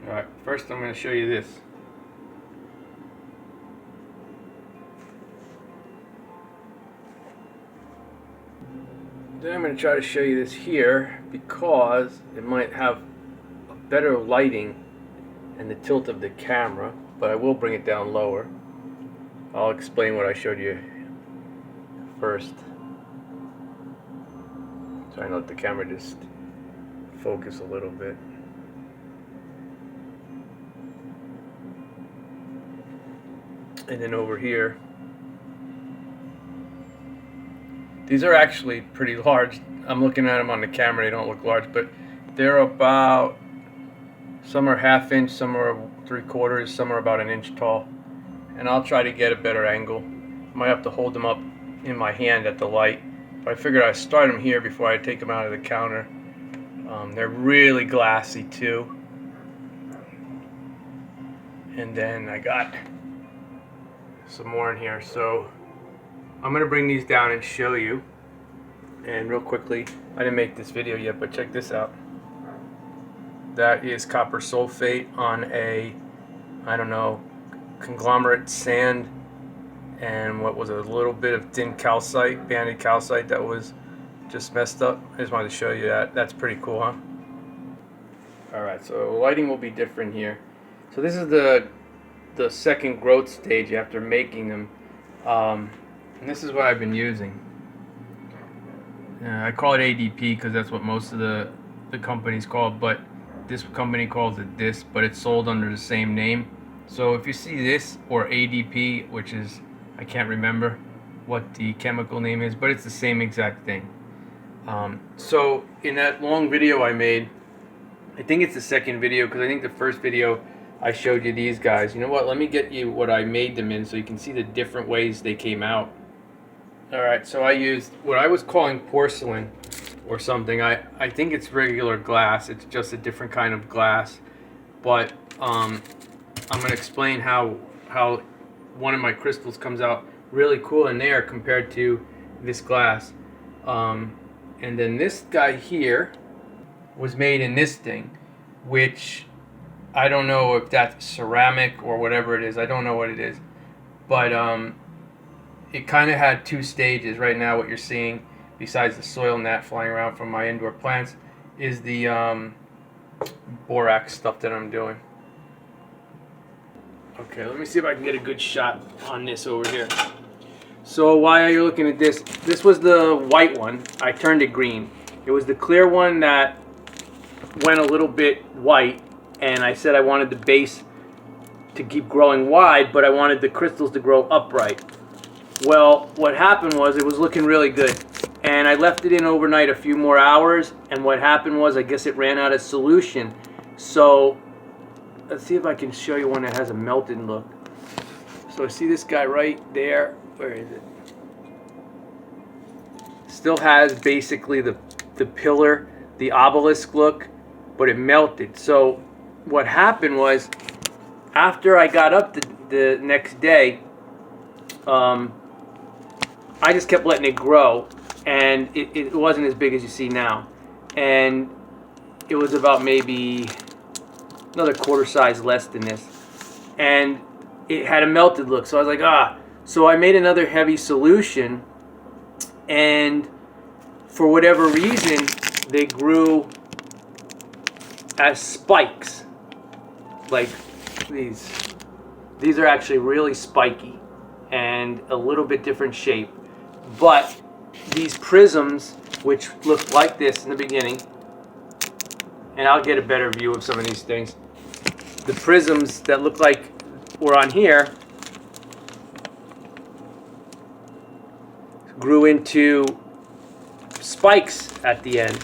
Alright, first I'm going to show you this. Then I'm going to try to show you this here because it might have a better lighting and the tilt of the camera, but I will bring it down lower. I'll explain what I showed you first. Trying to let the camera just focus a little bit. And then over here, these are actually pretty large. I'm looking at them on the camera, they don't look large, but they're about, some are half inch, some are 3/4, some are about an inch tall. And I'll try to get a better angle. Might have to hold them up in my hand at the light. But I figured I'd start them here before I take them out of the counter. They're really glassy too. And then I got some more in here. So I'm going to bring these down and show you. And real quickly, I didn't make this video yet, but check this out. That is copper sulfate on a, I don't know, conglomerate sand, and what was a little bit of thin calcite, banded calcite that was just messed up. I just wanted to show you that. That's pretty cool, huh? Alright, so lighting will be different here. So this is the second growth stage after making them. And this is what I've been using. I call it ADP because that's what most of the companies call it, but this company calls it this, but it's sold under the same name. So if you see this or ADP, which is, I can't remember what the chemical name is, but it's the same exact thing. So in that long video I made, I think it's the second video because I think the first video I showed you these guys. You know what, let me get you what I made them in so you can see the different ways they came out. Alright, so I used what I was calling porcelain or something. I think it's regular glass, it's just a different kind of glass. But I'm going to explain how one of my crystals comes out really cool in there compared to this glass. And then this guy here was made in this thing, which I don't know if that's ceramic or whatever it is. I don't know what it is. But it kind of had two stages. Right now what you're seeing, besides the soil gnat flying around from my indoor plants, is the borax stuff that I'm doing. Okay, let me see if I can get a good shot on this over here. So why are you looking at this? This was the white one. I turned it green. It was the clear one that went a little bit white, and I said I wanted the base to keep growing wide, but I wanted the crystals to grow upright. Well, what happened was it was looking really good, and I left it in overnight a few more hours, and what happened was I guess it ran out of solution. So let's see if I can show you one that has a melted look. So see this guy right there? Where is it? Still has basically the pillar, the obelisk look, but it melted. So what happened was, after I got up the next day, I just kept letting it grow, and it wasn't as big as you see now. And it was about maybe another quarter size less than this. And it had a melted look, so I was like, ah. So I made another heavy solution, and for whatever reason, they grew as spikes. Like these. These are actually really spiky and a little bit different shape. But these prisms, which looked like this in the beginning, and I'll get a better view of some of these things. The prisms that look like were on here grew into spikes at the end.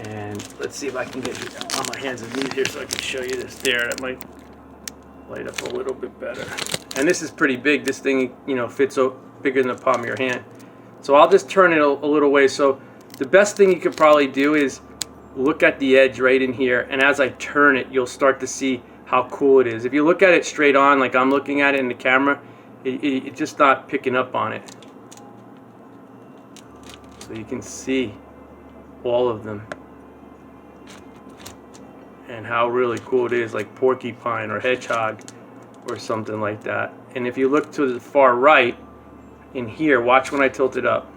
And let's see if I can get it on my hands and knees here so I can show you this there. That might light up a little bit better. And this is pretty big. This thing, you know, fits bigger than the palm of your hand. So I'll just turn it a little way. So the best thing you could probably do is look at the edge right in here, and as I turn it, you'll start to see how cool it is. If you look at it straight on, like I'm looking at it in the camera, it's just not picking up on it. So you can see all of them. and how really cool it is, like porcupine or hedgehog or something like that. And if you look to the far right in here, watch when I tilt it up.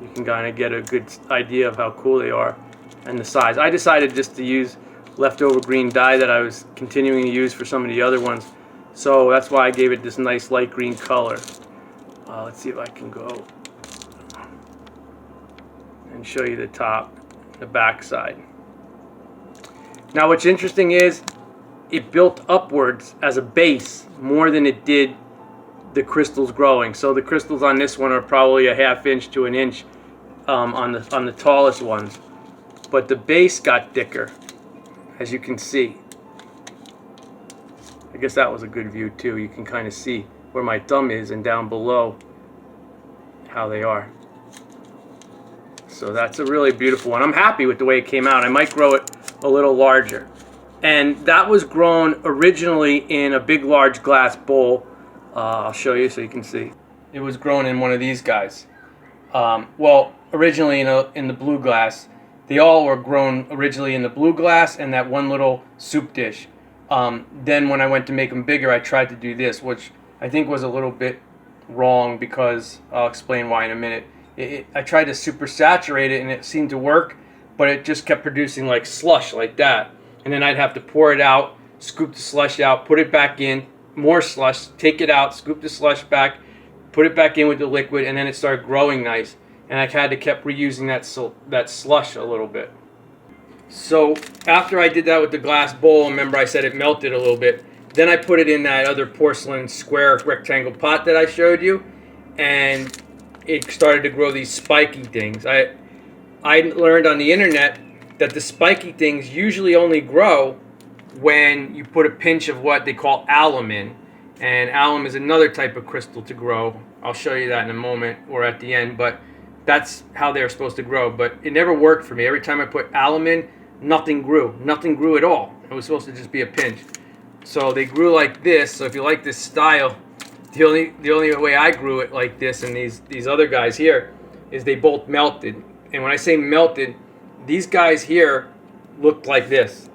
You can kind of get a good idea of how cool they are and the size. I decided just to use leftover green dye that I was continuing to use for some of the other ones. So that's why I gave it this nice light green color. Let's see if I can go and show you the top, the back side. Now what's interesting is it built upwards as a base more than it did the crystals growing. So the crystals on this one are probably a ½ inch to an inch on the tallest ones. But the base got thicker, as you can see. I guess that was a good view too. You can kind of see where my thumb is and down below how they are. So that's a really beautiful one. I'm happy with the way it came out. I might grow it a little larger. And that was grown originally in a big large glass bowl. I'll show you so you can see. It was grown in one of these guys. Well, originally in the blue glass. They all were grown originally in the blue glass and that one little soup dish. Then when I went to make them bigger, I tried to do this, which I think was a little bit wrong because I'll explain why in a minute. I tried to super saturate it and it seemed to work, but it just kept producing like slush like that. And then I'd have to pour it out, scoop the slush out, put it back in, more slush, take it out, scoop the slush back, put it back in with the liquid, and then it started growing nice. And I had to keep reusing that slush a little bit. So after I did that with the glass bowl, remember I said it melted a little bit. Then I put it in that other porcelain square rectangle pot that I showed you, and it started to grow these spiky things. I learned on the internet that the spiky things usually only grow when you put a pinch of what they call alum in. And alum is another type of crystal to grow. I'll show you that in a moment or at the end, but that's how they're supposed to grow. But it never worked for me. Every time I put alum in, nothing grew. Nothing grew at all. It was supposed to just be a pinch. So they grew like this. So if you like this style, the only way I grew it like this and these other guys here is they both melted. And when I say melted, these guys here looked like this.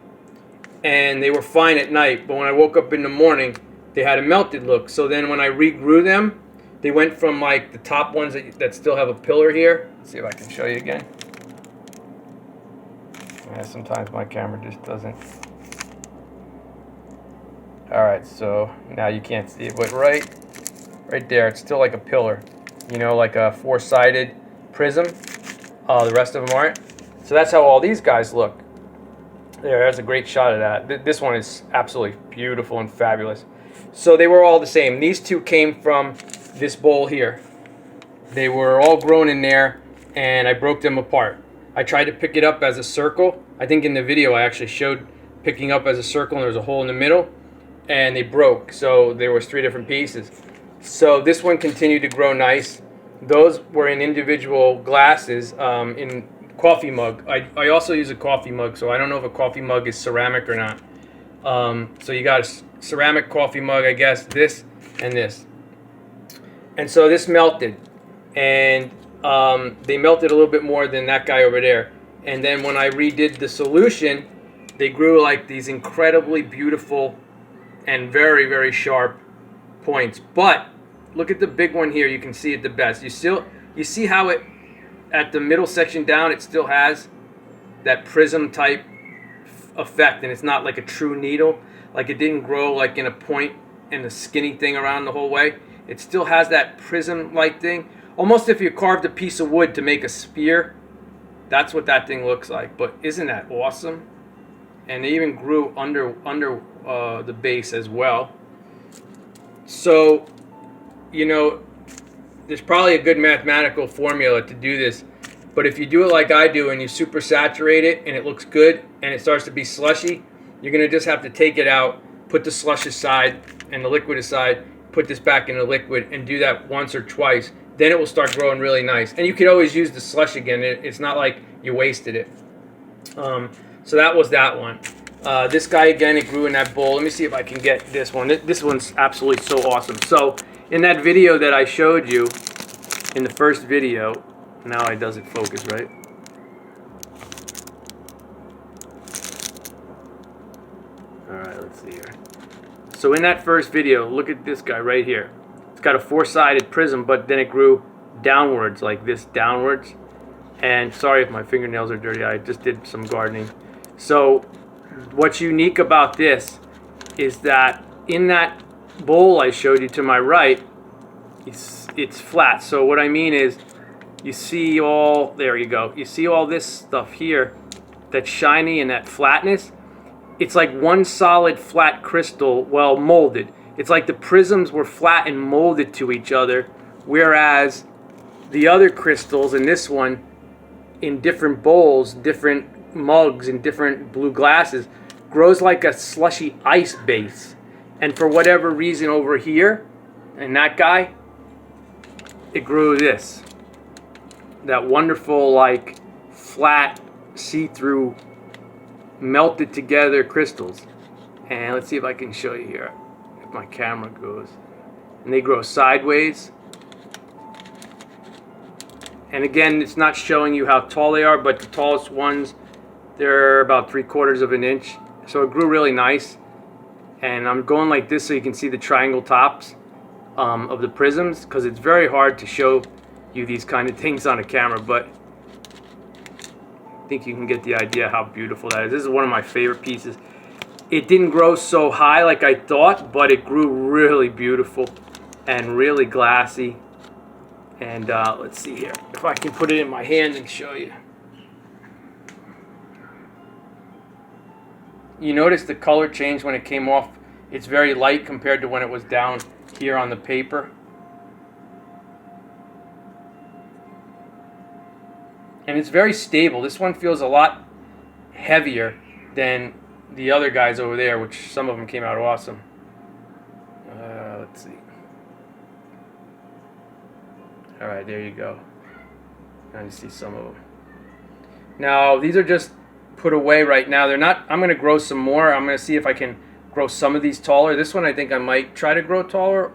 And they were fine at night, but when I woke up in the morning, they had a melted look. So then when I regrew them, they went from like the top ones that still have a pillar here. Let's see if I can show you again. Yeah, sometimes my camera just doesn't. Alright, so now you can't see it, but right there, it's still like a pillar. You know, like a four-sided prism. The rest of them aren't. So that's how all these guys look. There's a great shot of that. This one is absolutely beautiful and fabulous. So they were all the same. These two came from this bowl here. They were all grown in there, and I broke them apart. I tried to pick it up as a circle. I think in the video I actually showed picking up as a circle, and there was a hole in the middle, and they broke. So there was 3 different pieces. So this one continued to grow nice. Those were in individual glasses in coffee mug. I also use a coffee mug, so I don't know if a coffee mug is ceramic or not. So you got a ceramic coffee mug, I guess, this and this. And so this melted, and they melted a little bit more than that guy over there. And then when I redid the solution, they grew like these incredibly beautiful and very, very sharp points. But look at the big one here. You can see it the best. You see how it, at the middle section down, it still has that prism type effect, and it's not like a true needle. Like it didn't grow like in a point and a skinny thing around the whole way. It still has that prism-like thing. Almost if you carved a piece of wood to make a spear, that's what that thing looks like. But isn't that awesome? And they even grew under the base as well. So, you know, there's probably a good mathematical formula to do this. But if you do it like I do and you super saturate it and it looks good and it starts to be slushy, you're going to just have to take it out, put the slush aside and the liquid aside, put this back in the liquid, and do that once or twice. Then it will start growing really nice. And you could always use the slush again. It's not like you wasted it. So that was that one. This guy, again, it grew in that bowl. Let me see if I can get this one. This one's absolutely so awesome. So in that video that I showed you, in the first video, now it doesn't focus, right? Alright, let's see here. So in that first video, look at this guy right here. It's got a four-sided prism, but then it grew downwards, like this, downwards. And sorry if my fingernails are dirty, I just did some gardening. So what's unique about this is that in that bowl I showed you to my right, it's flat. So what I mean is, you see all, there you go, you see all this stuff here that's shiny and that flatness? It's like one solid flat crystal, well molded. It's like the prisms were flat and molded to each other, whereas the other crystals in this one, in different bowls, different mugs, and different blue glasses, grows like a slushy ice base. And for whatever reason over here, and that guy, it grew this. That wonderful, like, flat, see-through, melted together crystals. And let's see if I can show you here, if my camera goes. And they grow sideways. And again, it's not showing you how tall they are, but the tallest ones, they're about 3/4 of an inch. So it grew really nice. And I'm going like this so you can see the triangle tops of the prisms, because it's very hard to show you these kind of things on a camera, but I think you can get the idea how beautiful that is. This is one of my favorite pieces. It didn't grow so high like I thought, but it grew really beautiful and really glassy. And let's see here, if I can put it in my hand and show you. You notice the color change when it came off. It's very light compared to when it was down here on the paper. And it's very stable. This one feels a lot heavier than the other guys over there, which some of them came out awesome. Let's see. Alright, there you go. Now you see some of them. Now, these are just put away right now. They're not, I'm going to grow some more. I'm going to see if I can grow some of these taller. This one I think I might try to grow taller,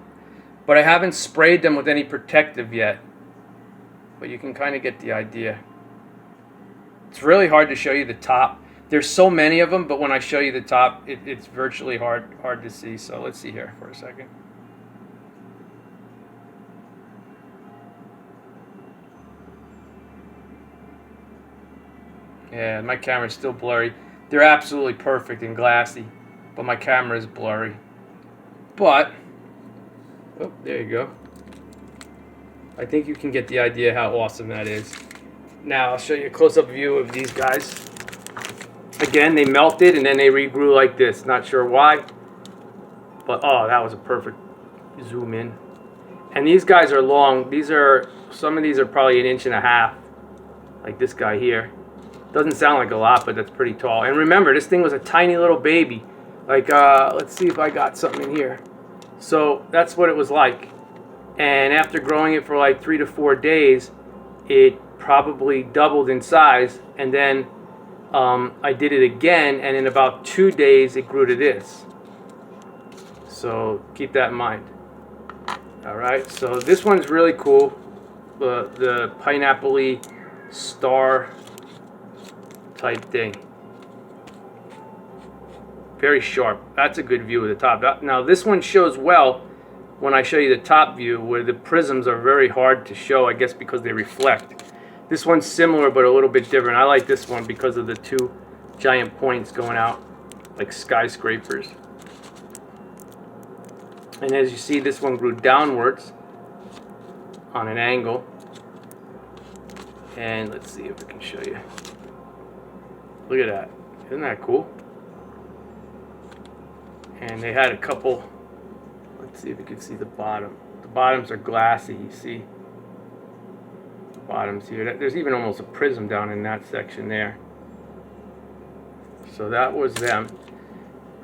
but I haven't sprayed them with any protective yet. But you can kind of get the idea. It's really hard to show you the top. There's so many of them, but when I show you the top, it's virtually hard to see. So let's see here for a second. Yeah, my camera's still blurry. They're absolutely perfect and glassy, but my camera is blurry. But, oh, there you go. I think you can get the idea how awesome that is. Now, I'll show you a close-up view of these guys. Again, they melted and then they regrew like this. Not sure why, but oh, that was a perfect zoom in. And these guys are long. These are, some of these are probably 1.5 inches, like this guy here. Doesn't sound like a lot, but that's pretty tall. And remember, this thing was a tiny little baby. Like, let's see if I got something in here. So that's what it was like. And after growing it for like 3 to 4 days, it probably doubled in size. And then I did it again, and in about 2 days, it grew to this. So keep that in mind. All right, so this one's really cool. The pineapple-y star type thing. Very sharp. That's a good view of the top. Now this one shows well when I show you the top view, where the prisms are very hard to show, I guess because they reflect. This one's similar but a little bit different. I like this one because of the 2 giant points going out like skyscrapers. And as you see, this one grew downwards on an angle. And let's see if we can show you. Look at that. Isn't that cool? And they had a couple, let's see if you can see the bottom. The bottoms are glassy, you see the bottoms here. There's even almost a prism down in that section there. So that was them.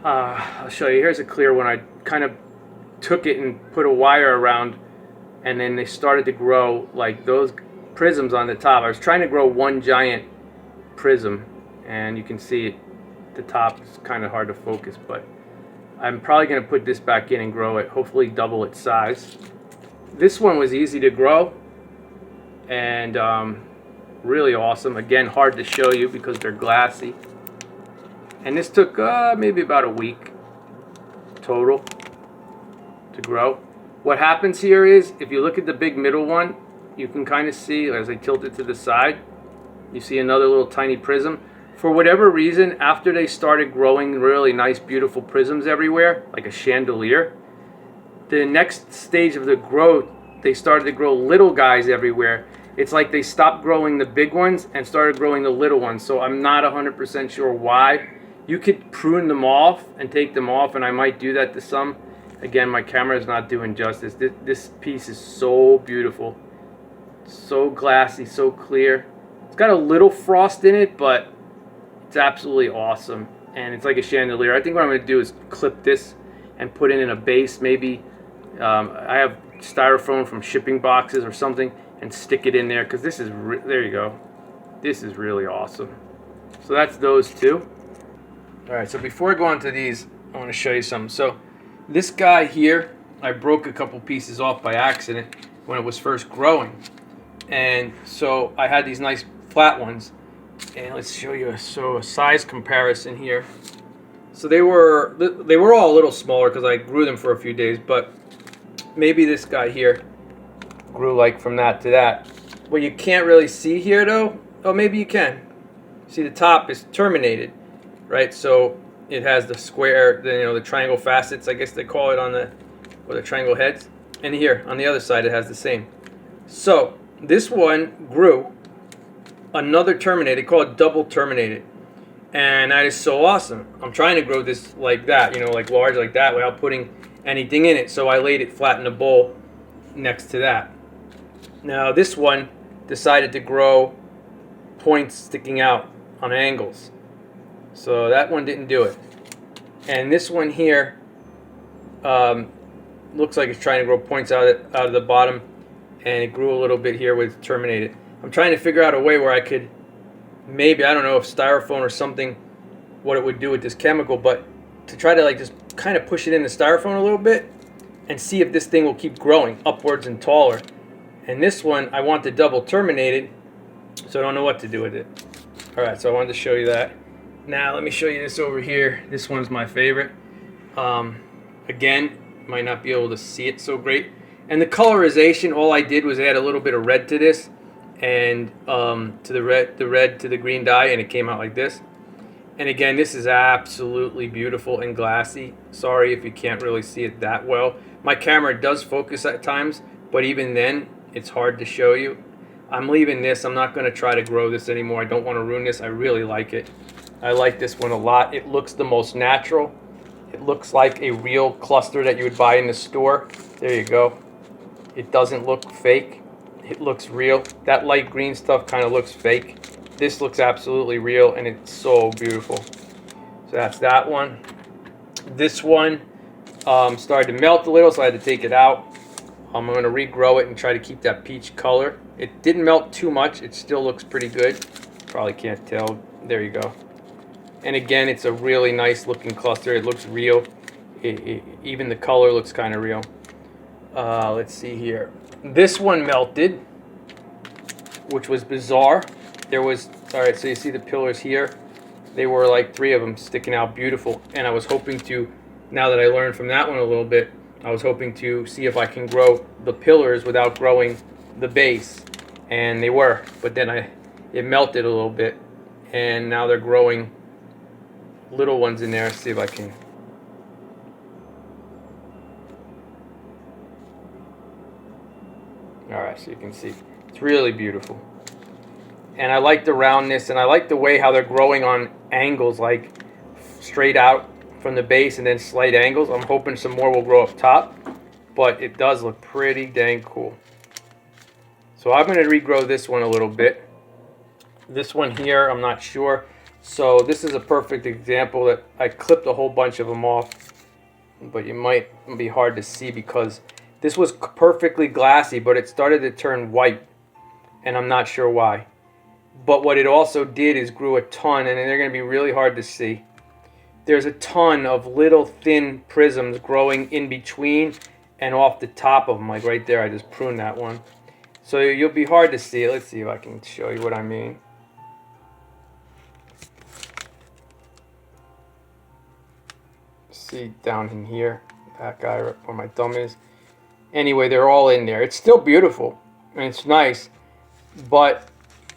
I'll show you. Here's a clear one. I kind of took it and put a wire around, and then they started to grow like those prisms on the top. I was trying to grow one giant prism, and you can see it, the top is kind of hard to focus, but I'm probably going to put this back in and grow it, hopefully double its size. This one was easy to grow and really awesome. Again, hard to show you because they're glassy. And this took maybe about a week total to grow. What happens here is, if you look at the big middle one, you can kind of see, as I tilt it to the side, you see another little tiny prism. For whatever reason, after they started growing really nice, beautiful prisms everywhere, like a chandelier, the next stage of the growth, they started to grow little guys everywhere. It's like they stopped growing the big ones and started growing the little ones. So I'm not 100% sure why. You could prune them off and take them off, and I might do that to some. Again, my camera is not doing justice. This piece is so beautiful. So glassy, so clear. It's got a little frost in it, but it's absolutely awesome. And it's like a chandelier. I think what I'm going to do is clip this and put it in a base. Maybe I have styrofoam from shipping boxes or something and stick it in there, because this is, there you go. This is really awesome. So that's those two. Alright, so before I go on to these, I want to show you something. So this guy here, I broke a couple pieces off by accident when it was first growing. And so I had these nice flat ones. And let's show you a size comparison here. So they were all a little smaller because I grew them for a few days, but maybe this guy here grew like from that to that. What you can't really see here though, oh maybe you can. See, the top is terminated, right? So it has the square, the triangle facets, I guess they call it, on the, or the triangle heads. And here on the other side it has the same. So this one grew another terminated, called double terminated, and that is so awesome. I'm trying to grow this like that, like large like that, without putting anything in it. So I laid it flat in a bowl next to that. Now this one decided to grow points sticking out on angles, so that one didn't do it. And this one here looks like it's trying to grow points out of the bottom, and it grew a little bit here with terminated. I'm trying to figure out a way where I could, maybe, I don't know if styrofoam or something, what it would do with this chemical, but to try to like just kind of push it in the styrofoam a little bit and see if this thing will keep growing upwards and taller. And this one, I want the double terminated, so I don't know what to do with it. Alright, so I wanted to show you that. Now let me show you this over here. This one's my favorite. Again, might not be able to see it so great. And the colorization, all I did was add a little bit of red to this, and to the red to the green dye, and it came out like this. And again, this is absolutely beautiful and glassy. Sorry if you can't really see it that well. My camera does focus at times, but even then it's hard to show you. I'm leaving this. I'm not going to try to grow this anymore. I don't want to ruin this. I really like it. I like this one a lot. It looks the most natural. It looks like a real cluster that you would buy in the store. There you go. It doesn't look fake. It looks real. That light green stuff kind of looks fake. This looks absolutely real, and it's so beautiful. So that's that one. This one started to melt a little, so I had to take it out. I'm going to regrow it and try to keep that peach color. It didn't melt too much. It still looks pretty good. Probably can't tell. There you go. And again, it's a really nice looking cluster. It looks real. Even the color looks kind of real. Let's see here. This one melted, which was bizarre. There was, alright, so you see the pillars here. They were like 3 of them sticking out, beautiful. And I was hoping to, now that I learned from that one a little bit, I was hoping to see if I can grow the pillars without growing the base. And they were, but then it melted a little bit. And now they're growing little ones in there. Let's see if I can. Alright, so you can see. It's really beautiful. And I like the roundness, and I like the way how they're growing on angles, like straight out from the base and then slight angles. I'm hoping some more will grow up top, but it does look pretty dang cool. So I'm going to regrow this one a little bit. This one here, I'm not sure. So this is a perfect example that I clipped a whole bunch of them off, but you might be hard to see because this was perfectly glassy, but it started to turn white, and I'm not sure why. But what it also did is grew a ton, and they're going to be really hard to see. There's a ton of little thin prisms growing in between and off the top of them, like right there. I just pruned that one. So you'll be hard to see. Let's see if I can show you what I mean. See down in here, that guy where my thumb is. Anyway, they're all in there. It's still beautiful and it's nice, but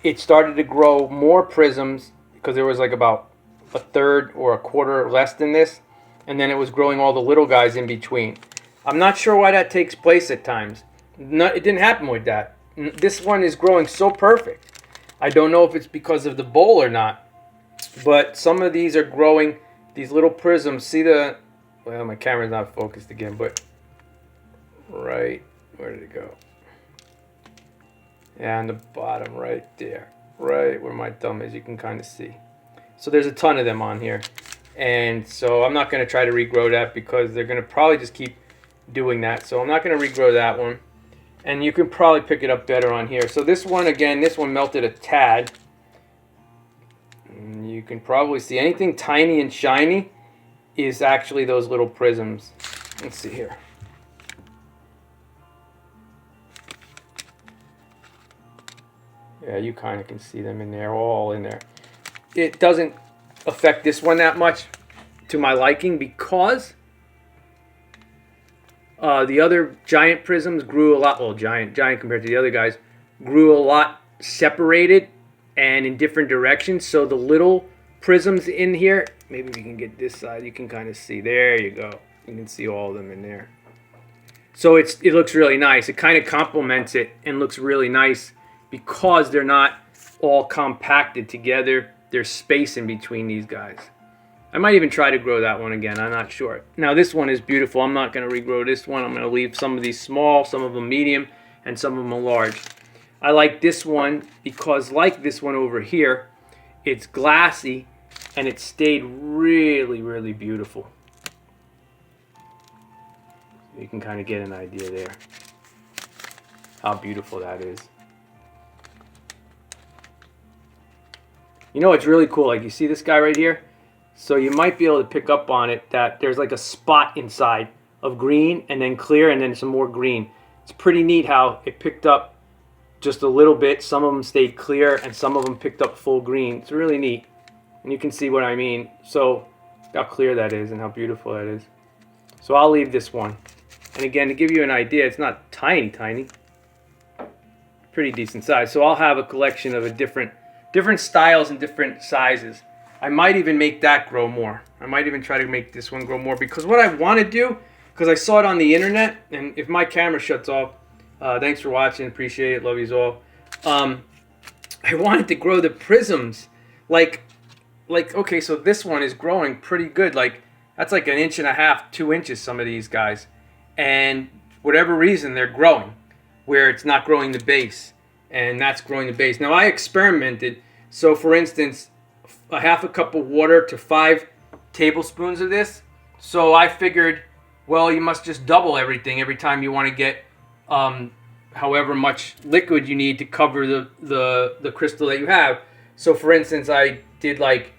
it started to grow more prisms because there was like about a third or a quarter less than this, and then it was growing all the little guys in between. I'm not sure why that takes place at times. It didn't happen with that. This one is growing so perfect. I don't know if it's because of the bowl or not, but some of these are growing, these little prisms. See the, well, my camera's not focused again, but right, where did it go? Yeah, on the bottom right there, right where my thumb is, you can kind of see. So there's a ton of them on here, and so I'm not going to try to regrow that because they're going to probably just keep doing that. So I'm not going to regrow that one, and you can probably pick it up better on here. So this one, again, this one melted a tad. And you can probably see anything tiny and shiny is actually those little prisms. Let's see here. Yeah, you kind of can see them in there, all in there. It doesn't affect this one that much to my liking because the other giant prisms grew a lot, well, giant compared to the other guys, grew a lot separated and in different directions. So the little prisms in here, maybe we can get this side, you can kind of see, there you go. You can see all of them in there. So it looks really nice. It kind of complements it and looks really nice because they're not all compacted together. There's space in between these guys. I might even try to grow that one again. I'm not sure. Now this one is beautiful. I'm not going to regrow this one. I'm going to leave some of these small, some of them medium, and some of them large. I like this one because, like this one over here, it's glassy and it stayed really, really beautiful. You can kind of get an idea there how beautiful that is. You know what's really cool? Like, you see this guy right here? So you might be able to pick up on it that there's like a spot inside of green and then clear and then some more green. It's pretty neat how it picked up just a little bit. Some of them stayed clear and some of them picked up full green. It's really neat. And you can see what I mean. So how clear that is and how beautiful that is. So I'll leave this one. And again, to give you an idea, it's not tiny, tiny. Pretty decent size. So I'll have a collection of different styles and different sizes. I might even make that grow more. I might even try to make this one grow more because what I want to do, because I saw it on the internet, and if my camera shuts off, thanks for watching, appreciate it, love yous all. I wanted to grow the prisms, like okay, so this one is growing pretty good. Like that's like 1.5 inches, 2 inches. Some of these guys, and whatever reason they're growing, where it's not growing the base, and that's growing the base. Now I experimented. So for instance, a 1/2 cup of water to 5 tablespoons of this. So I figured, well, you must just double everything every time you want to get however much liquid you need to cover the crystal that you have. So for instance, I did like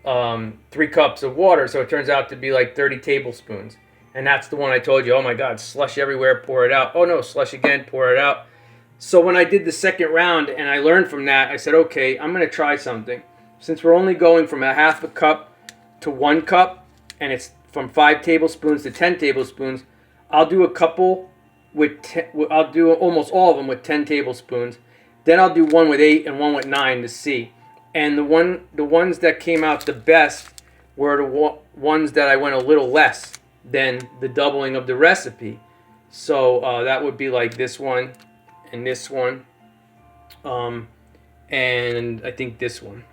3 cups of water, so it turns out to be like 30 tablespoons. And that's the one I told you, oh my God, slush everywhere, pour it out. Oh no, slush again, pour it out. So when I did the second round and I learned from that, I said, okay, I'm going to try something. Since we're only going from a 1/2 cup to 1 cup, and it's from 5 tablespoons to 10 tablespoons, I'll do a couple with, I'll do almost all of them with 10 tablespoons. Then I'll do one with 8 and one with 9 to see. And the ones that came out the best were the ones that I went a little less than the doubling of the recipe. So that would be like this one and this one, and I think this one.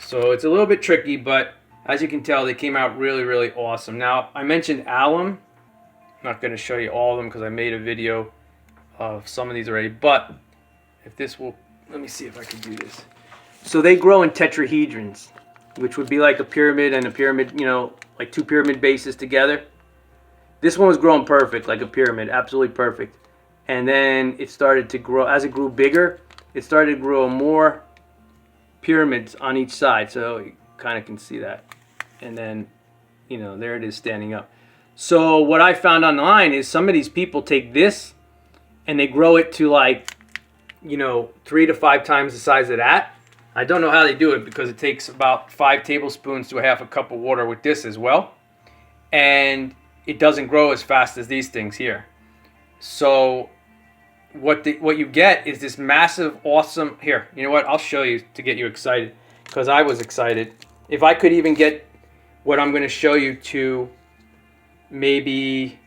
So it's a little bit tricky, but as you can tell, they came out really, really awesome. Now, I mentioned alum. I'm not going to show you all of them because I made a video of some of these already, but if this will, let me see if I can do this. So they grow in tetrahedrons, which would be like a pyramid and a pyramid, you know, like 2 pyramid bases together. This one was growing perfect, like a pyramid, absolutely perfect. And then it started to grow, as it grew bigger, it started to grow more pyramids on each side. So you kind of can see that. And then, you know, there it is standing up. So what I found online is some of these people take this and they grow it to like, you know, 3 to 5 times the size of that. I don't know how they do it because it takes about 5 tablespoons to a 1/2 cup of water with this as well. and it doesn't grow as fast as these things here. So what you get is this massive, awesome, here, you know what, I'll show you to get you excited, because I was excited. If I could even get what I'm going to show you to maybe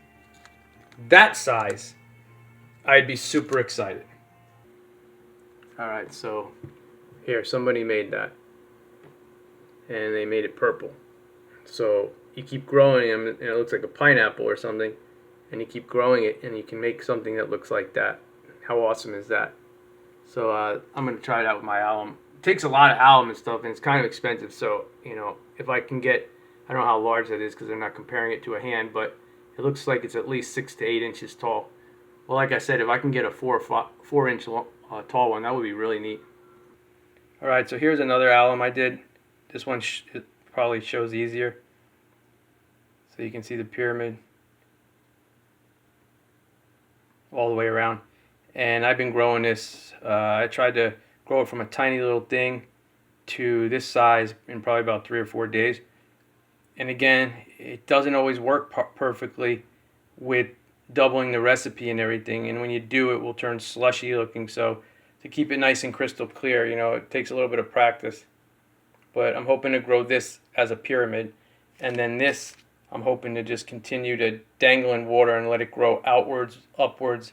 that size, I'd be super excited. All right, so here, somebody made that, and they made it purple. So you keep growing them, and it looks like a pineapple or something, and you keep growing it, and you can make something that looks like that. How awesome is that? So I'm going to try it out with my alum. It takes a lot of alum and stuff, and it's kind of expensive. So, you know, if I can get, I don't know how large that is because I'm not comparing it to a hand, but it looks like it's at least 6 to 8 inches tall. Well, like I said, if I can get a 4 inch tall one, that would be really neat. All right, so here's another alum I did. This one it probably shows easier. So you can see the pyramid all the way around. And I've been growing this. I tried to grow it from a tiny little thing to this size in probably about 3 or 4 days. And again, it doesn't always work perfectly with doubling the recipe and everything. And when you do, it will turn slushy looking. So to keep it nice and crystal clear, you know, it takes a little bit of practice. But I'm hoping to grow this as a pyramid. And then this, I'm hoping to just continue to dangle in water and let it grow outwards, upwards,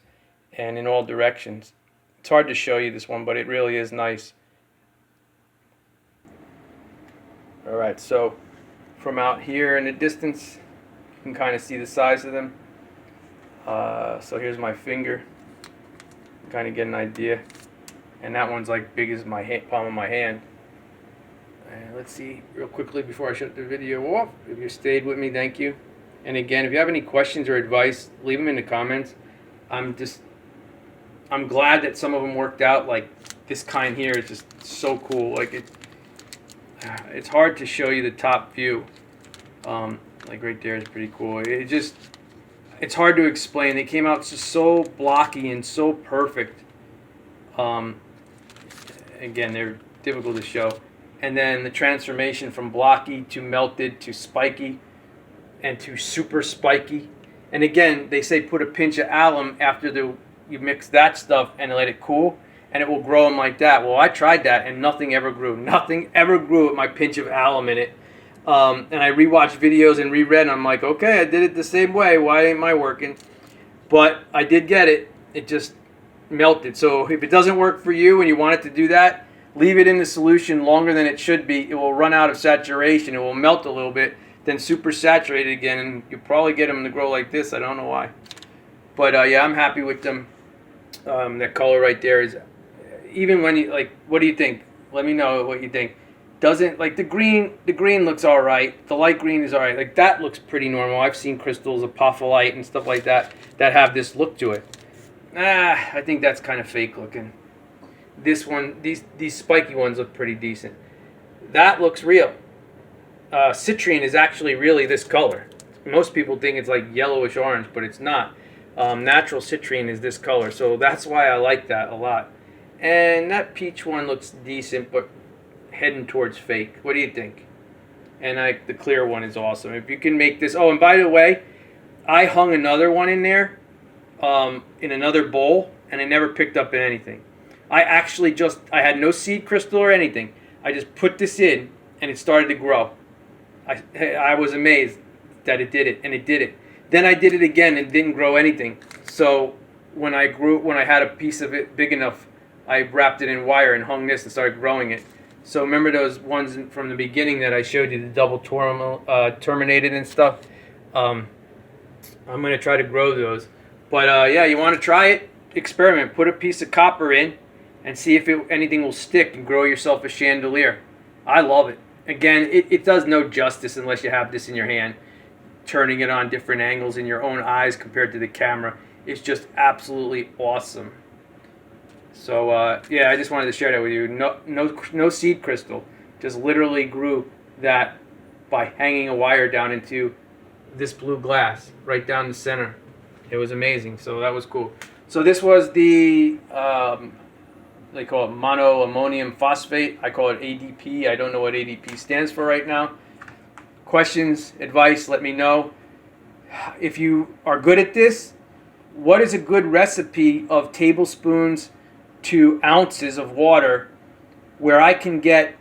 and in all directions. It's hard to show you this one, but it really is nice. Alright, so from out here in the distance, you can kind of see the size of them. So here's my finger. Kind of get an idea. And that one's like big as my palm of my hand. And let's see real quickly before I shut the video off. If you stayed with me, thank you. And again, if you have any questions or advice, leave them in the comments. I'm glad that some of them worked out. Like this kind here is just so cool. Like it's hard to show you the top view. Like right there is pretty cool. It's hard to explain. They came out just so blocky and so perfect. Again, they're difficult to show. And then the transformation from blocky to melted to spiky and to super spiky. And again, they say put a pinch of alum after you mix that stuff and let it cool, and it will grow them like that. Well, I tried that, and nothing ever grew. Nothing ever grew with my pinch of alum in it. And I rewatched videos and reread, and I'm like, okay, I did it the same way. Why ain't mine working? But I did get it. It just melted. So if it doesn't work for you and you want it to do that, leave it in the solution longer than it should be. It will run out of saturation. It will melt a little bit, then super saturate it again, and you'll probably get them to grow like this. I don't know why. But yeah, I'm happy with them. That color right there is, even when you, like, what do you think? Let me know what you think. Doesn't, like, the green looks all right. The light green is all right. Like, that looks pretty normal. I've seen crystals, apophyllite and stuff like that have this look to it. I think that's kind of fake looking. This one, these spiky ones look pretty decent. That looks real. Citrine is actually really this color. Most people think it's like yellowish orange, but it's not. Natural citrine is this color, so that's why I like that a lot. And that peach one looks decent, but heading towards fake. What do you think? And the clear one is awesome. If you can make this, oh, and by the way, I hung another one in there, in another bowl, and I never picked up anything. I had no seed crystal or anything. I just put this in, and it started to grow. I was amazed that it did it, and it did it. Then I did it again and didn't grow anything. So when I had a piece of it big enough, I wrapped it in wire and hung this and started growing it. So remember those ones from the beginning that I showed you, the double terminated and stuff? I'm going to try to grow those. But yeah, you want to try it? Experiment. Put a piece of copper in and see if anything will stick and grow yourself a chandelier. I love it. Again, it does no justice unless you have this in your hand. Turning it on different angles in your own eyes compared to the camera is just absolutely awesome. So yeah, I just wanted to share that with you. No seed crystal, just literally grew that by hanging a wire down into this blue glass right down the center. It was amazing. So that was cool. So this was the they call it monoammonium phosphate. I call it ADP. I don't know what ADP stands for right now. Questions, advice, let me know. if you are good at this, what is a good recipe of tablespoons to ounces of water where I can get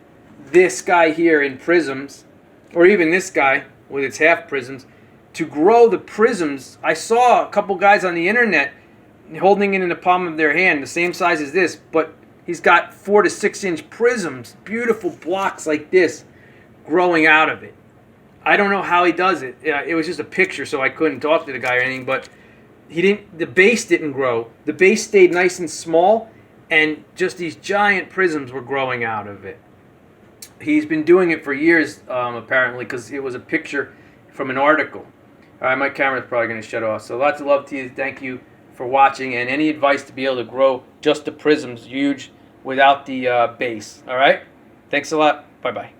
this guy here in prisms, or even this guy with its half prisms, to grow the prisms. I saw a couple guys on the internet holding it in the palm of their hand, the same size as this, but he's got 4 to 6 inch prisms, beautiful blocks like this, growing out of it. I don't know how he does it. It was just a picture, so I couldn't talk to the guy or anything, but he didn't. The base didn't grow. The base stayed nice and small, and just these giant prisms were growing out of it. He's been doing it for years, apparently, because it was a picture from an article. All right, my camera's probably going to shut off. So lots of love to you. Thank you for watching, and any advice to be able to grow just the prisms huge without the base. All right? Thanks a lot. Bye-bye.